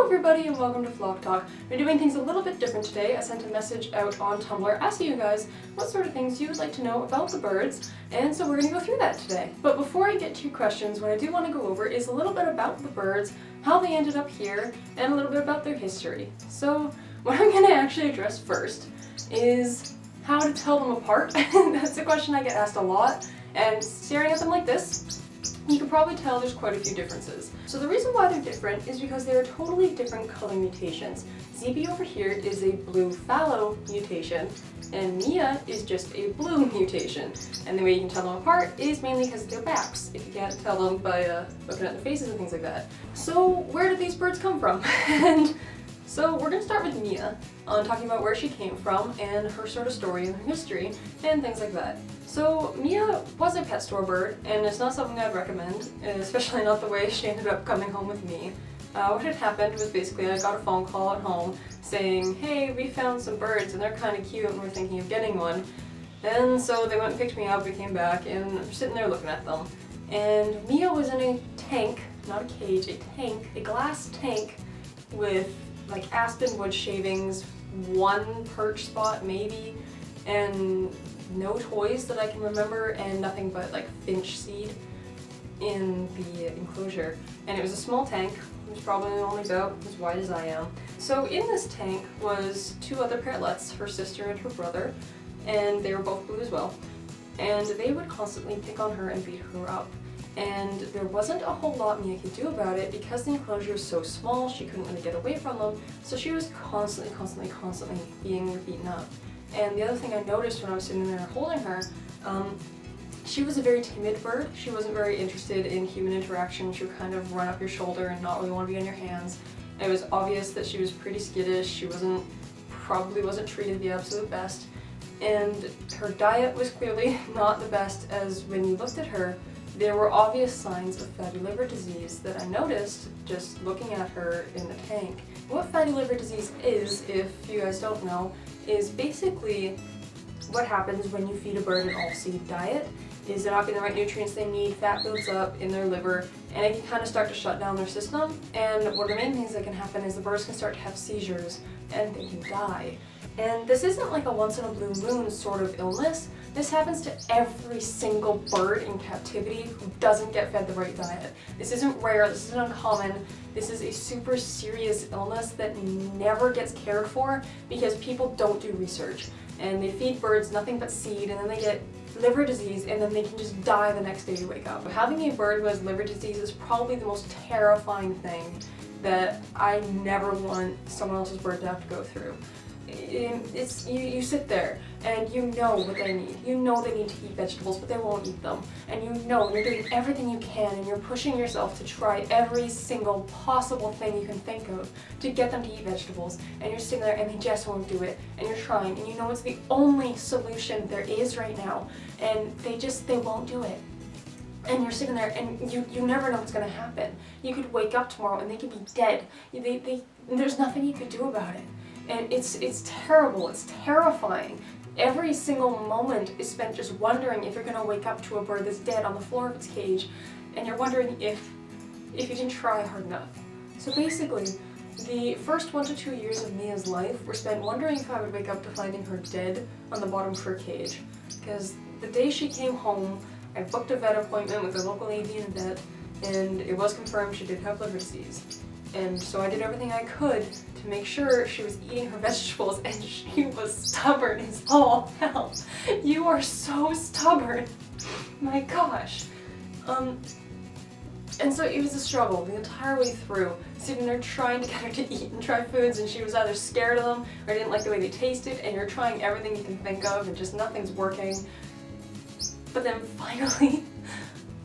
everybody and welcome to Vlog Talk. We're doing things a little bit different today. I sent a message out on Tumblr asking you guys what sort of things you would like to know about the birds, and so we're going to go through that today. But before I get to your questions, what I do want to go over is a little bit about the birds, how they ended up here, and a little bit about their history. So what I'm going to actually address first is how to tell them apart. That's a question I get asked a lot, and staring at them like this, you can probably tell there's quite a few differences. So the reason why they're different is because they're totally different color mutations. ZB over here is a blue fallow mutation, and Mia is just a blue mutation. And the way you can tell them apart is mainly because of their backs, if you can't tell them by looking at their faces and things like that. So where did these birds come from? And so we're going to start with Mia, talking about where she came from and her sort of story and her history and things like that. So Mia was a pet store bird, and it's not something I'd recommend, especially not the way she ended up coming home with me. What had happened was basically I got a phone call at home saying, hey, we found some birds and they're kind of cute and we're thinking of getting one. And so they went and picked me up, we came back, and I'm sitting there looking at them. And Mia was in a tank, not a cage, a tank, a glass tank with like aspen wood shavings, one perch spot maybe, and no toys that I can remember, and nothing but like finch seed in the enclosure. And it was a small tank. It was probably only about as wide as I am. So in this tank was two other parrotlets, her sister and her brother, and they were both blue as well. And they would constantly pick on her and beat her up. And there wasn't a whole lot Mia could do about it because the enclosure was so small, she couldn't really get away from them, so she was constantly being beaten up. And the other thing I noticed when I was sitting there holding her, she was a very timid bird. She wasn't very interested in human interaction. She would kind of run up your shoulder and not really want to be on your hands. And it was obvious that she was pretty skittish. She probably wasn't treated the absolute best. And her diet was clearly not the best, as when you looked at her, there were obvious signs of fatty liver disease that I noticed just looking at her in the tank. What fatty liver disease is, if you guys don't know, is basically what happens when you feed a bird an all-seed diet. Is they're not getting the right nutrients they need, fat builds up in their liver, and it can kind of start to shut down their system. And one of the main things that can happen is the birds can start to have seizures and they can die. And this isn't like a once in a blue moon sort of illness. This happens to every single bird in captivity who doesn't get fed the right diet. This isn't rare, this isn't uncommon. This is a super serious illness that never gets cared for because people don't do research. And they feed birds nothing but seed, and then they get liver disease, and then they can just die the next day you wake up. Having a bird who has liver disease is probably the most terrifying thing that I never want someone else's bird to have to go through. You sit there and you know what they need. You know they need to eat vegetables, but they won't eat them. And you know you're doing everything you can and you're pushing yourself to try every single possible thing you can think of to get them to eat vegetables. And you're sitting there and they just won't do it. And you're trying and you know it's the only solution there is right now. And they won't do it. And you're sitting there and you never know what's going to happen. You could wake up tomorrow and they could be dead. There's nothing you could do about it. And it's terrible, it's terrifying. Every single moment is spent just wondering if you're gonna wake up to a bird that's dead on the floor of its cage, and you're wondering if you didn't try hard enough. So basically, the first 1 to 2 years of Mia's life were spent wondering if I would wake up to finding her dead on the bottom of her cage. Because the day she came home, I booked a vet appointment with a local avian vet, and it was confirmed she did have liver disease. And so I did everything I could to make sure she was eating her vegetables, and she was stubborn as all hell. You are so stubborn. My gosh. And so it was a struggle the entire way through, sitting there trying to get her to eat and try foods, and she was either scared of them or didn't like the way they tasted, and you're trying everything you can think of and just nothing's working. But then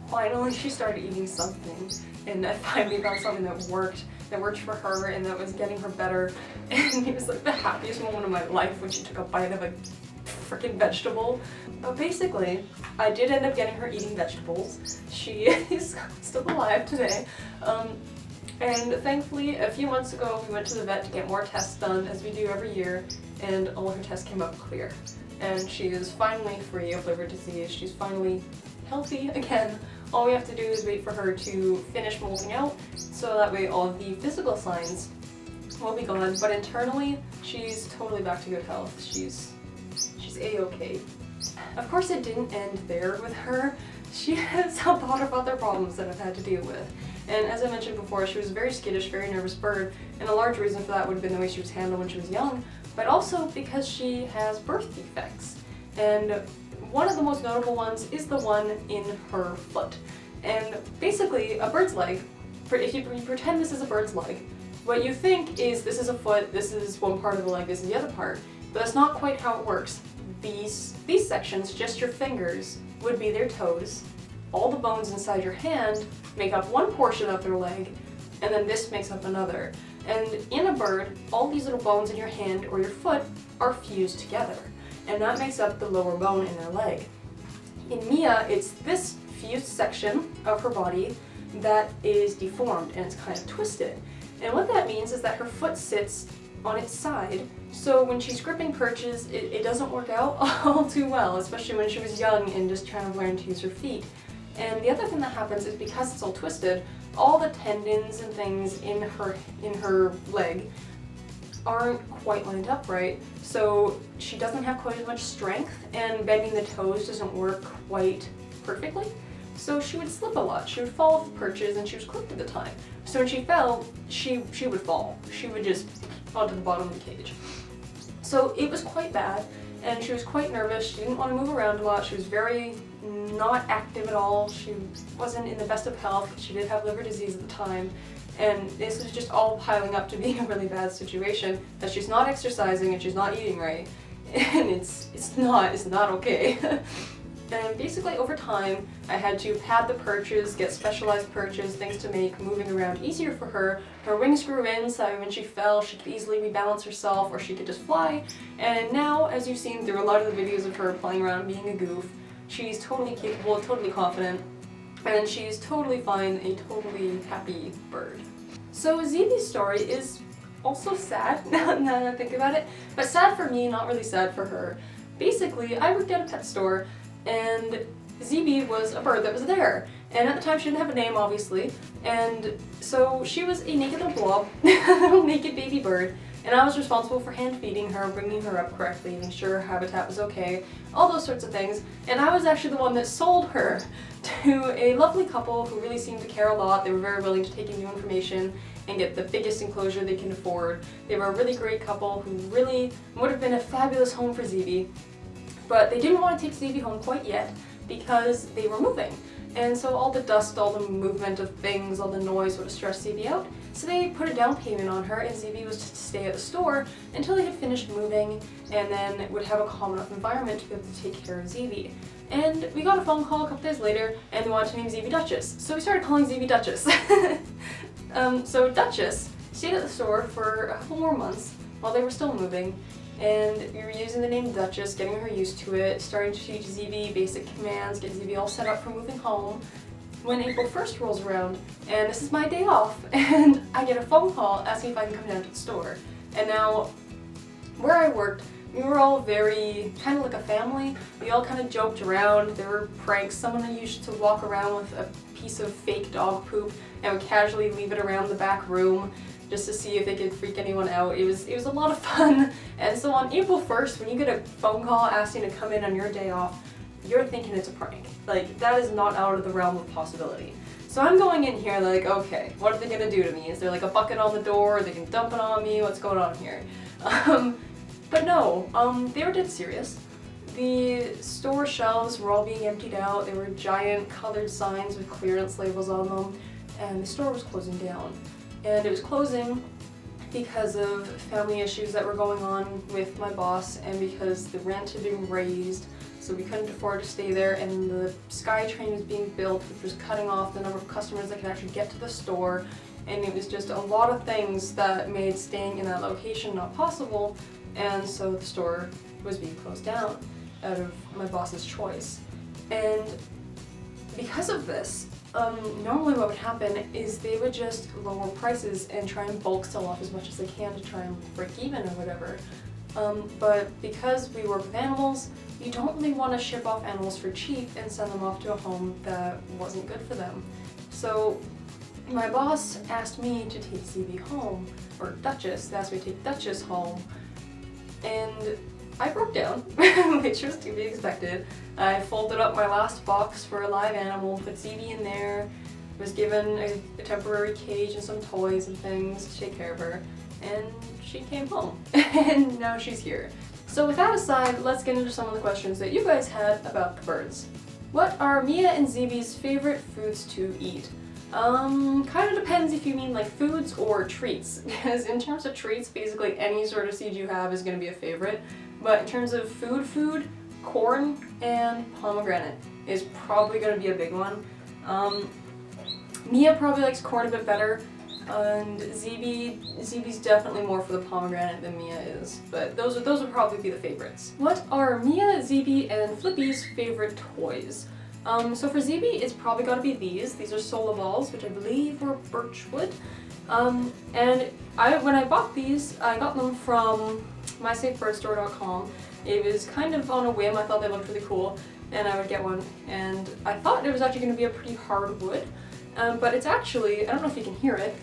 finally she started eating something, and I finally found something that worked for her and that was getting her better. And it was like the happiest moment of my life when she took a bite of a freaking vegetable. But basically, I did end up getting her eating vegetables. She is still alive today. And thankfully, a few months ago, we went to the vet to get more tests done, as we do every year, and all of her tests came up clear. And she is finally free of liver disease. She's finally healthy again. All we have to do is wait for her to finish molting out, so that way all of the physical signs will be gone, but internally, she's totally back to good health. She's A-okay. Of course, it didn't end there with her. She has a lot of other problems that I've had to deal with. And as I mentioned before, she was a very skittish, very nervous bird, and a large reason for that would have been the way she was handled when she was young, but also because she has birth defects. And one of the most notable ones is the one in her foot. And basically, a bird's leg, if you pretend this is a bird's leg, what you think is this is a foot, this is one part of the leg, this is the other part, but that's not quite how it works. These sections, just your fingers, would be their toes. All the bones inside your hand make up one portion of their leg, and then this makes up another. And in a bird, all these little bones in your hand or your foot are fused together, and that makes up the lower bone in their leg. In Mia, it's this fused section of her body that is deformed, and it's kind of twisted. And what that means is that her foot sits on its side, so when she's gripping perches, it doesn't work out all too well, especially when she was young and just trying to learn to use her feet. And the other thing that happens is because it's all twisted, all the tendons and things in her leg aren't quite lined up right, so she doesn't have quite as much strength, and bending the toes doesn't work quite perfectly. So she would slip a lot. She would fall off perches, and she was clipped at the time. So when she fell, she would fall. She would just onto the bottom of the cage. So it was quite bad, and she was quite nervous. She didn't want to move around a lot. She was very not active at all. She wasn't in the best of health. She did have liver disease at the time, and this was just all piling up to being a really bad situation, that she's not exercising and she's not eating right, and it's not okay. And basically over time, I had to pad the perches, get specialized perches, things to make moving around easier for her. Her wings grew in, so when she fell, she could easily rebalance herself, or she could just fly. And now, as you've seen through a lot of the videos of her playing around being a goof, she's totally capable, totally confident, and she's totally fine, a totally happy bird. So Zeebee's story is also sad, now that I think about it, but sad for me, not really sad for her. Basically, I worked at a pet store, and Zeebee was a bird that was there. And at the time she didn't have a name, obviously, and so she was a naked little blob, little naked baby bird, and I was responsible for hand feeding her, bringing her up correctly, making sure her habitat was okay, all those sorts of things. And I was actually the one that sold her to a lovely couple who really seemed to care a lot. They were very willing to take in new information and get the biggest enclosure they can afford. They were a really great couple who really would have been a fabulous home for Zeebee. But they didn't want to take Zeebee home quite yet because they were moving. And so all the dust, all the movement of things, all the noise would have stressed Zeebee out. So they put a down payment on her, and Zeebee was to stay at the store until they had finished moving, and then would have a calm enough environment to be able to take care of Zeebee. And we got a phone call a couple days later, and they wanted to name Zeebee Duchess. So we started calling Zeebee Duchess. So Duchess stayed at the store for a couple more months while they were still moving. And we were using the name Duchess, getting her used to it, starting to teach Zeebee basic commands, get Zeebee all set up for moving home. When April 1st rolls around, and this is my day off, and I get a phone call asking if I can come down to the store. And now, where I worked, we were all very, kind of like a family. We all kind of joked around. There were pranks. Someone used to walk around with a piece of fake dog poop and would casually leave it around the back room, just to see if they could freak anyone out. It was a lot of fun. And so on April 1st, when you get a phone call asking to come in on your day off, you're thinking it's a prank. Like, that is not out of the realm of possibility. So I'm going in here like, okay, what are they gonna do to me? Is there like a bucket on the door? They can dump it on me? What's going on here? But no, they were dead serious. The store shelves were all being emptied out. There were giant colored signs with clearance labels on them, and the store was closing down. And it was closing because of family issues that were going on with my boss, and because the rent had been raised, so we couldn't afford to stay there, and the SkyTrain was being built, which was cutting off the number of customers that could actually get to the store, and it was just a lot of things that made staying in that location not possible, and so the store was being closed down out of my boss's choice. And because of this, normally what would happen is they would just lower prices and try and bulk sell off as much as they can to try and break even or whatever. But because we work with animals, you don't really want to ship off animals for cheap and send them off to a home that wasn't good for them. So my boss asked me to take ZB home, or Duchess asked me to take Duchess home, and I broke down, which was to be expected. I folded up my last box for a live animal, put ZB in there, was given a temporary cage and some toys and things to take care of her, and she came home, and now she's here. So with that aside, let's get into some of the questions that you guys had about the birds. What are Mia and ZB's favorite foods to eat? Kind of depends if you mean like foods or treats, because in terms of treats, basically any sort of seed you have is going to be a favorite, but in terms of food, corn and pomegranate is probably going to be a big one. Mia probably likes corn a bit better, and ZB's definitely more for the pomegranate than Mia is, but those would probably be the favorites. What are Mia, ZB, and Flippy's favorite toys? So for ZB, it's probably got to be these. These are Sola balls, which I believe were birchwood. And when I bought these, I got them from mysafebirdstore.com. It was kind of on a whim. I thought they looked really cool, and I would get one. And I thought it was actually going to be a pretty hard wood, but it's actually, I don't know if you can hear it.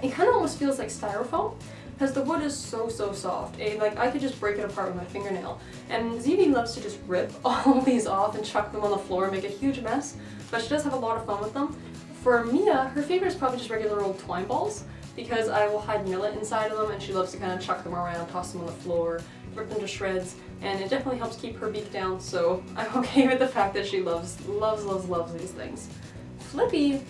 It kind of almost feels like styrofoam, because the wood is so soft. Like I could just break it apart with my fingernail. And ZB loves to just rip all of these off and chuck them on the floor and make a huge mess, but she does have a lot of fun with them. For Mia, her favorite is probably just regular old twine balls, because I will hide millet inside of them and she loves to kind of chuck them around, toss them on the floor, rip them to shreds, and it definitely helps keep her beak down, so I'm okay with the fact that she loves these things. Flippy,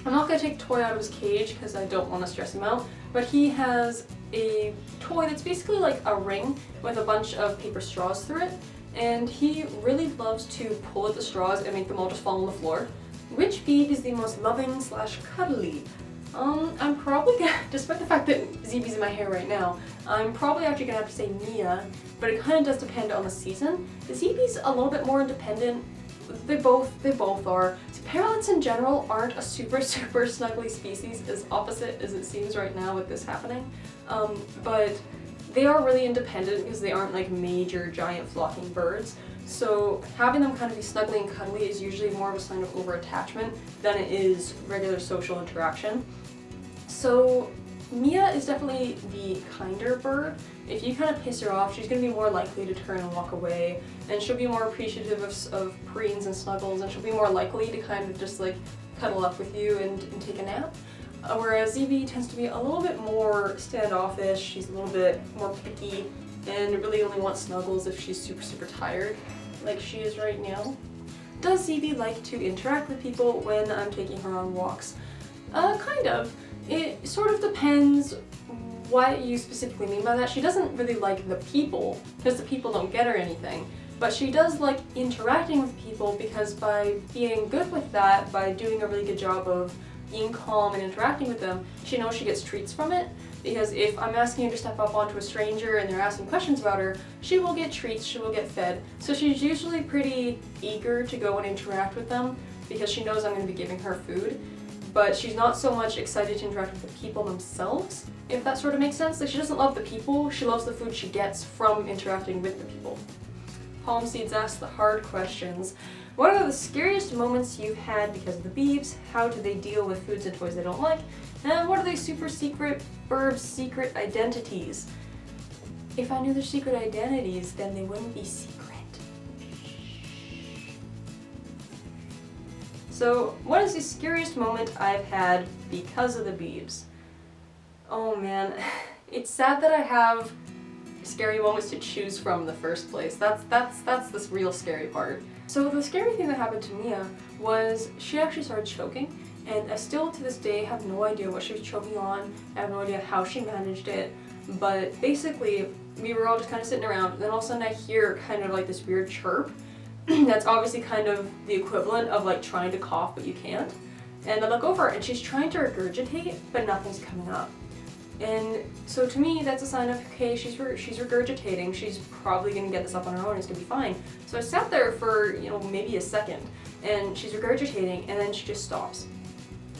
I'm not going to take Toy out of his cage because I don't want to stress him out, but he has a toy that's basically like a ring with a bunch of paper straws through it, and he really loves to pull at the straws and make them all just fall on the floor. Which bead is the most loving / cuddly? I'm probably gonna, despite the fact that ZB's in my hair right now, I'm probably actually gonna have to say Mia, but it kind of does depend on the season. The ZB's a little bit more independent. They both are. So parrots in general aren't a super snuggly species, as opposite as it seems right now with this happening. But they are really independent because they aren't like major giant flocking birds. So having them kind of be snuggly and cuddly is usually more of a sign of over-attachment than it is regular social interaction. So Mia is definitely the kinder bird. If you kind of piss her off, she's going to be more likely to turn and walk away, and she'll be more appreciative of preens and snuggles, and she'll be more likely to kind of just like cuddle up with you and take a nap. Whereas ZB tends to be a little bit more standoffish, she's a little bit more picky, and really only wants snuggles if she's super tired, like she is right now. Does ZB like to interact with people when I'm taking her on walks? Kind of. It sort of depends what you specifically mean by that. She doesn't really like the people, because the people don't get her anything, but she does like interacting with people, because by being good with that, by doing a really good job of being calm and interacting with them, she knows she gets treats from it. Because if I'm asking her to step up onto a stranger and they're asking questions about her, she will get treats, she will get fed. So she's usually pretty eager to go and interact with them because she knows I'm going to be giving her food. But she's not so much excited to interact with the people themselves, if that sort of makes sense. Like, she doesn't love the people, she loves the food she gets from interacting with the people. Palm Seeds asks the hard questions. What are the scariest moments you've had because of the beeps? How do they deal with foods and toys they don't like? And what are they super secret birds' secret identities? If I knew their secret identities, then they wouldn't be secret. So, what is the scariest moment I've had because of the beeps? Oh man, it's sad that I have scary moments to choose from in the first place. That's the real scary part. So the scary thing that happened to Mia was she actually started choking, and I still to this day have no idea what she was choking on. I have no idea how she managed it, but basically we were all just kind of sitting around, and then all of a sudden I hear kind of like this weird chirp that's obviously kind of the equivalent of like trying to cough but you can't. And I look over and she's trying to regurgitate, but nothing's coming up. And so to me, that's a sign of, okay, she's regurgitating, she's probably going to get this up on her own, it's going to be fine. So I sat there for, maybe a second, and she's regurgitating, and then she just stops.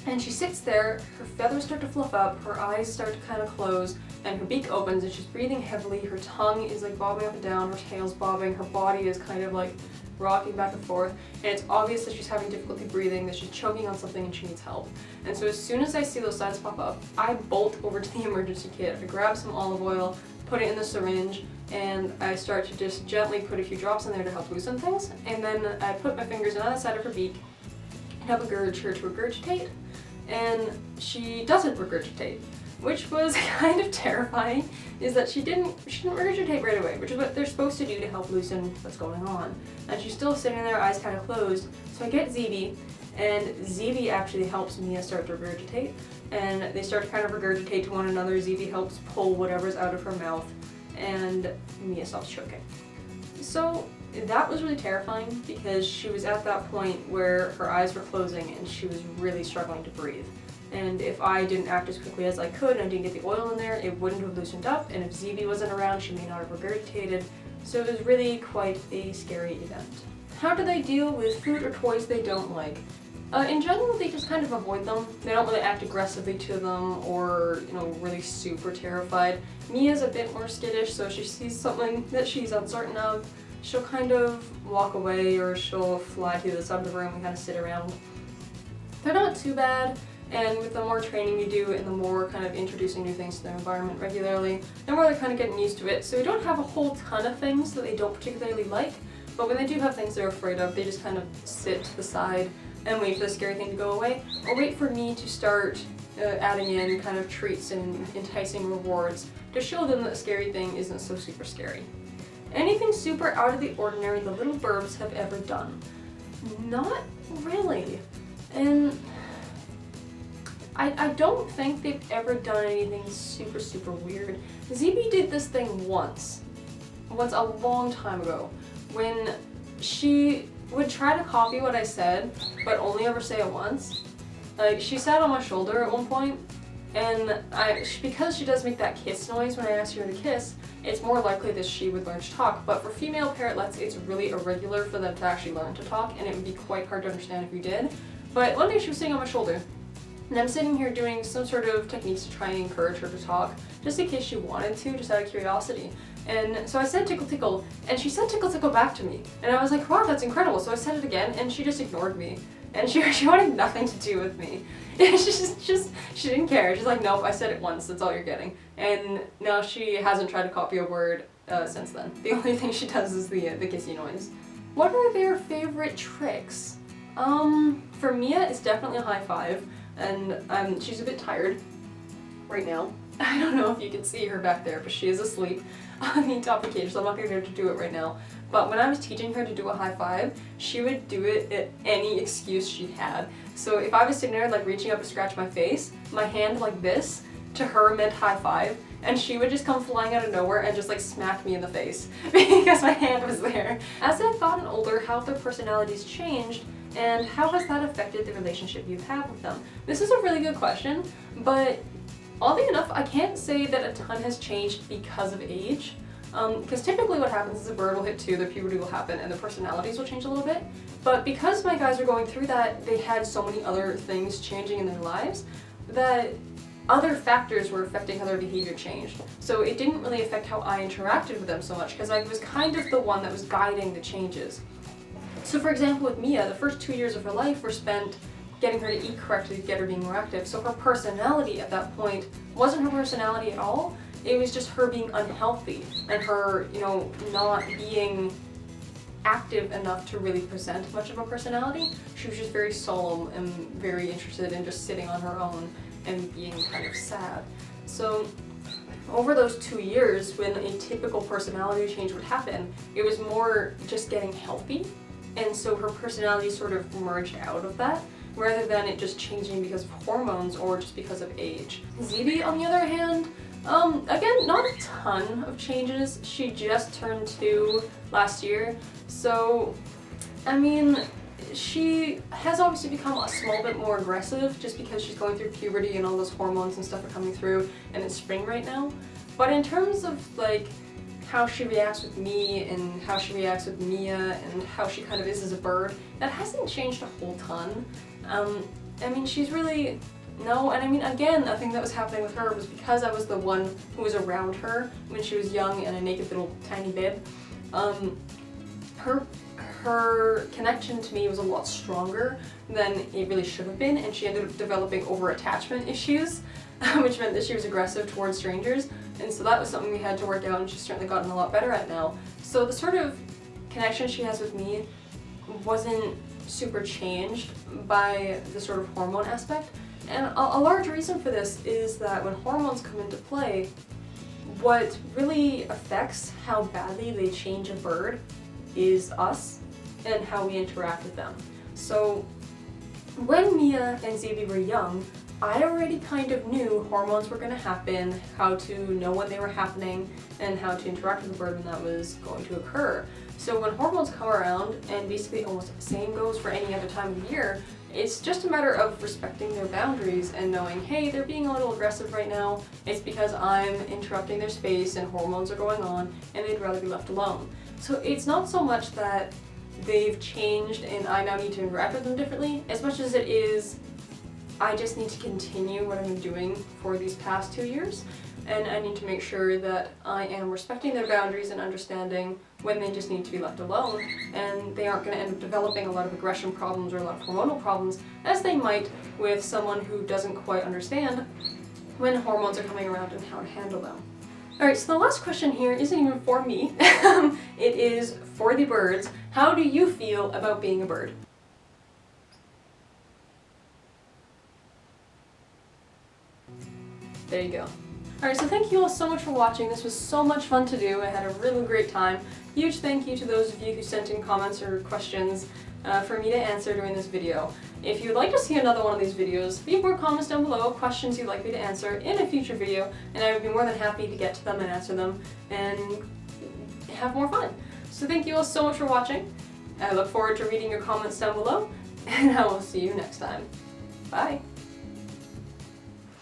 And she sits there, her feathers start to fluff up, her eyes start to kind of close, and her beak opens and she's breathing heavily, her tongue is like bobbing up and down, her tail's bobbing, her body is kind of like rocking back and forth, and it's obvious that she's having difficulty breathing, that she's choking on something and she needs help. And so as soon as I see those signs pop up, I bolt over to the emergency kit, I grab some olive oil, put it in the syringe, and I start to just gently put a few drops in there to help loosen things, and then I put my fingers on the side of her beak and help encourage her to regurgitate, and she doesn't regurgitate. Which was kind of terrifying, is that she didn't regurgitate right away, which is what they're supposed to do to help loosen what's going on. And she's still sitting there, eyes kind of closed, so I get ZB, and ZB actually helps Mia start to regurgitate, and they start to kind of regurgitate to one another. ZB helps pull whatever's out of her mouth, and Mia stops choking. So that was really terrifying, because she was at that point where her eyes were closing and she was really struggling to breathe. And if I didn't act as quickly as I could and I didn't get the oil in there, it wouldn't have loosened up, and if ZB wasn't around, she may not have regurgitated. So it was really quite a scary event. How do they deal with food or toys they don't like? In general, they just kind of avoid them. They don't really act aggressively to them or, really super terrified. Mia's a bit more skittish, so if she sees something that she's uncertain of, she'll kind of walk away or she'll fly to the side of the room and kind of sit around. They're not too bad. And with the more training you do and the more kind of introducing new things to their environment regularly, the more they're kind of getting used to it. So we don't have a whole ton of things that they don't particularly like, but when they do have things they're afraid of, they just kind of sit to the side and wait for the scary thing to go away, or wait for me to start adding in kind of treats and enticing rewards to show them that the scary thing isn't so super scary. Anything super out of the ordinary the little burbs have ever done? Not really. And I don't think they've ever done anything super, super weird. ZB did this thing once a long time ago, when she would try to copy what I said, but only ever say it once. Like, she sat on my shoulder at one point, and because she does make that kiss noise when I ask her to kiss, it's more likely that she would learn to talk. But for female parrotlets, it's really irregular for them to actually learn to talk, and it would be quite hard to understand if you did. But one day she was sitting on my shoulder, and I'm sitting here doing some sort of techniques to try and encourage her to talk, just in case she wanted to, just out of curiosity. And so I said tickle tickle, and she said tickle tickle back to me. And I was like, wow, that's incredible. So I said it again, and she just ignored me. And she wanted nothing to do with me. She didn't care. She's like, nope, I said it once, that's all you're getting. And now she hasn't tried to copy a word since then. The only thing she does is the kissy noise. What are their favorite tricks? For Mia, it's definitely a high five. And she's a bit tired right now. I don't know if you can see her back there, but she is asleep on the top of the cage, so I'm not going to get her to do it right now. But when I was teaching her to do a high five, she would do it at any excuse she had. So if I was sitting there like reaching up to scratch my face, my hand like this to her meant high five, and she would just come flying out of nowhere and just like smack me in the face because my hand was there. As I've gotten older, how have their personalities changed? And how has that affected the relationship you have with them? This is a really good question, but oddly enough, I can't say that a ton has changed because of age. Because typically what happens is a bird will hit 2, their puberty will happen, and their personalities will change a little bit. But because my guys are going through that, they had so many other things changing in their lives that other factors were affecting how their behavior changed. So it didn't really affect how I interacted with them so much, because I was kind of the one that was guiding the changes. So for example, with Mia, the first 2 years of her life were spent getting her to eat correctly to get her being more active. So her personality at that point wasn't her personality at all. It was just her being unhealthy and her, not being active enough to really present much of a personality. She was just very solemn and very interested in just sitting on her own and being kind of sad. So over those 2 years, when a typical personality change would happen, it was more just getting healthy. And so her personality sort of merged out of that, rather than it just changing because of hormones or just because of age. ZB, on the other hand, again, not a ton of changes. She just turned 2 last year, so, I mean, she has obviously become a small bit more aggressive just because she's going through puberty and all those hormones and stuff are coming through, and it's spring right now. But in terms of, like, how she reacts with me and how she reacts with Mia and how she kind of is as a bird, that hasn't changed a whole ton. I mean, she's really No, and I mean, again, a thing that was happening with her was because I was the one who was around her when she was young and a naked little tiny babe. Her connection to me was a lot stronger than it really should have been, and she ended up developing over-attachment issues, which meant that she was aggressive towards strangers, and so that was something we had to work out, and she's certainly gotten a lot better at now. So the sort of connection she has with me wasn't super changed by the sort of hormone aspect, and a large reason for this is that when hormones come into play, what really affects how badly they change a bird is us and how we interact with them. So when Mia and Zeeby were young, I already kind of knew hormones were going to happen, how to know when they were happening, and how to interact with the bird when that was going to occur. So when hormones come around, and basically almost the same goes for any other time of the year, it's just a matter of respecting their boundaries and knowing, hey, they're being a little aggressive right now, it's because I'm interrupting their space and hormones are going on, and they'd rather be left alone. So it's not so much that they've changed and I now need to interact with them differently, as much as it is I just need to continue what I've been doing for these past 2 years, and I need to make sure that I am respecting their boundaries and understanding when they just need to be left alone, and they aren't going to end up developing a lot of aggression problems or a lot of hormonal problems, as they might with someone who doesn't quite understand when hormones are coming around and how to handle them. Alright, so the last question here isn't even for me, it is for the birds. How do you feel about being a bird? There you go. Alright, so thank you all so much for watching. This was so much fun to do. I had a really great time. Huge thank you to those of you who sent in comments or questions for me to answer during this video. If you'd like to see another one of these videos, leave more comments down below, questions you'd like me to answer in a future video, and I would be more than happy to get to them and answer them and have more fun. So thank you all so much for watching. I look forward to reading your comments down below, and I will see you next time. Bye!